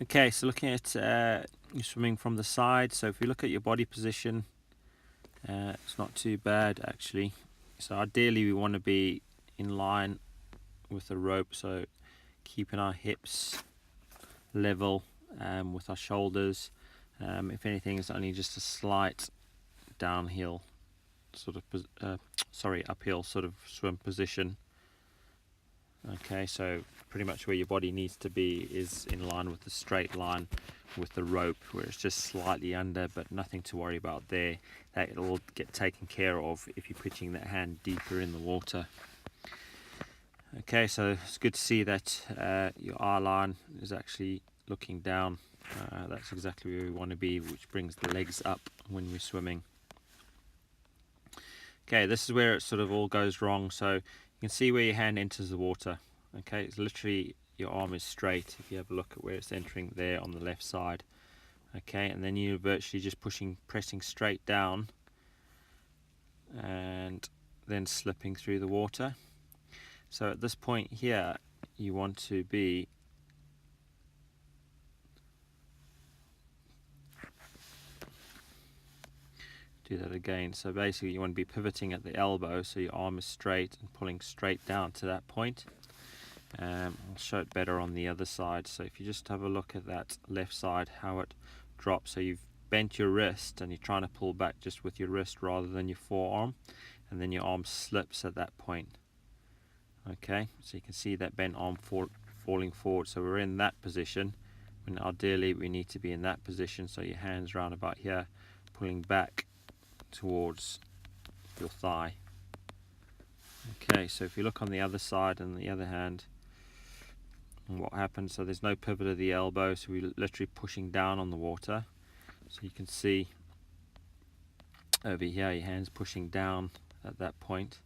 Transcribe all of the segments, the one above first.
Okay, so looking at you swimming from the side, so if you look at your body position, it's not too bad actually. So ideally we want to be in line with the rope, so keeping our hips level with our shoulders. If anything, it's only just a slight downhill sort of, uphill sort of swim position. Okay, so pretty much where your body needs to be is in line with the straight line with the rope, where it's just slightly under, but nothing to worry about there. That will get taken care of if you're pitching that hand deeper in the water. Okay, so it's good to see that your eye line is actually looking down. That's exactly where we want to be, which brings the legs up when we're swimming. Okay, this is where it sort of all goes wrong. So you can see where your hand enters the water. Okay, it's literally your arm is straight. If you have a look at where it's entering there on the left side. Okay, and then you're virtually just pressing straight down and then slipping through the water. So at this point here, you want to be do that again. So basically you want to be pivoting at the elbow, so your arm is straight and pulling straight down to that point. I'll show it better on the other side. So if you just have a look at that left side, how it drops. So you've bent your wrist and you're trying to pull back just with your wrist rather than your forearm, and then your arm slips at that point. Okay, so you can see that bent arm falling forward. So we're in that position when ideally we need to be in that position. So your hands round about here, pulling back towards your thigh. Okay, so if you look on the other side and the other hand, and what happens, so there's no pivot of the elbow, so we're literally pushing down on the water. So you can see over here your hands pushing down at that point.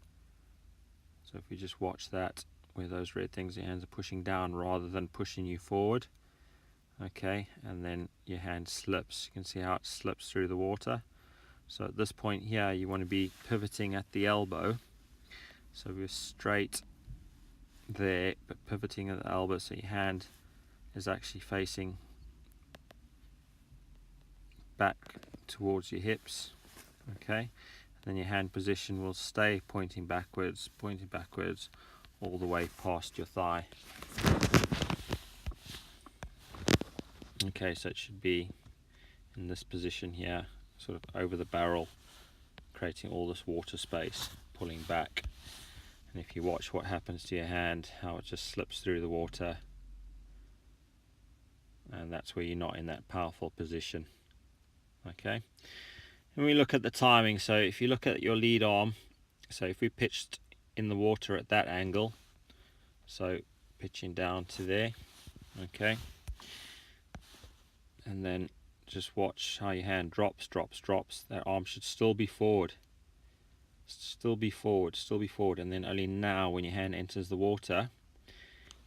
So if you just watch that, where those red things, your hands are pushing down rather than pushing you forward. Okay, and then your hand slips. You can see how it slips through the water. So at this point here you want to be pivoting at the elbow. So we're straight there, but pivoting at the elbow, so your hand is actually facing back towards your hips. Okay, and then your hand position will stay pointing backwards all the way past your thigh. Okay, so it should be in this position here, sort of over the barrel, creating all this water space, pulling back. And if you watch what happens to your hand, how it just slips through the water, and that's where you're not in that powerful position. Okay, and we look at the timing. So if you look at your lead arm, so if we pitched in the water at that angle, so pitching down to there, okay, and then just watch how your hand drops. That arm should still be forward, and then only now when your hand enters the water,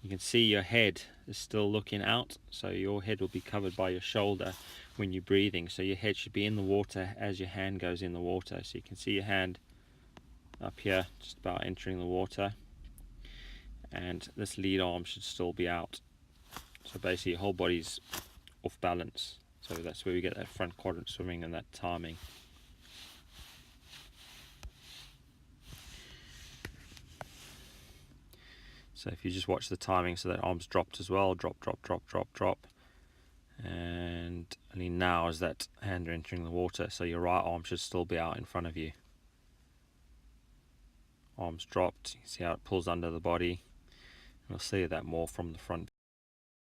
you can see your head is still looking out, so your head will be covered by your shoulder when you're breathing. So your head should be in the water as your hand goes in the water. So you can see your hand up here just about entering the water, and this lead arm should still be out. So basically your whole body's off balance. So that's where we get that front quadrant swimming and that timing. So if you just watch the timing, so that arm's dropped as well, drop, and only now is that hand entering the water, so your right arm should still be out in front of you. Arms dropped, you see how it pulls under the body. We'll see that more from the front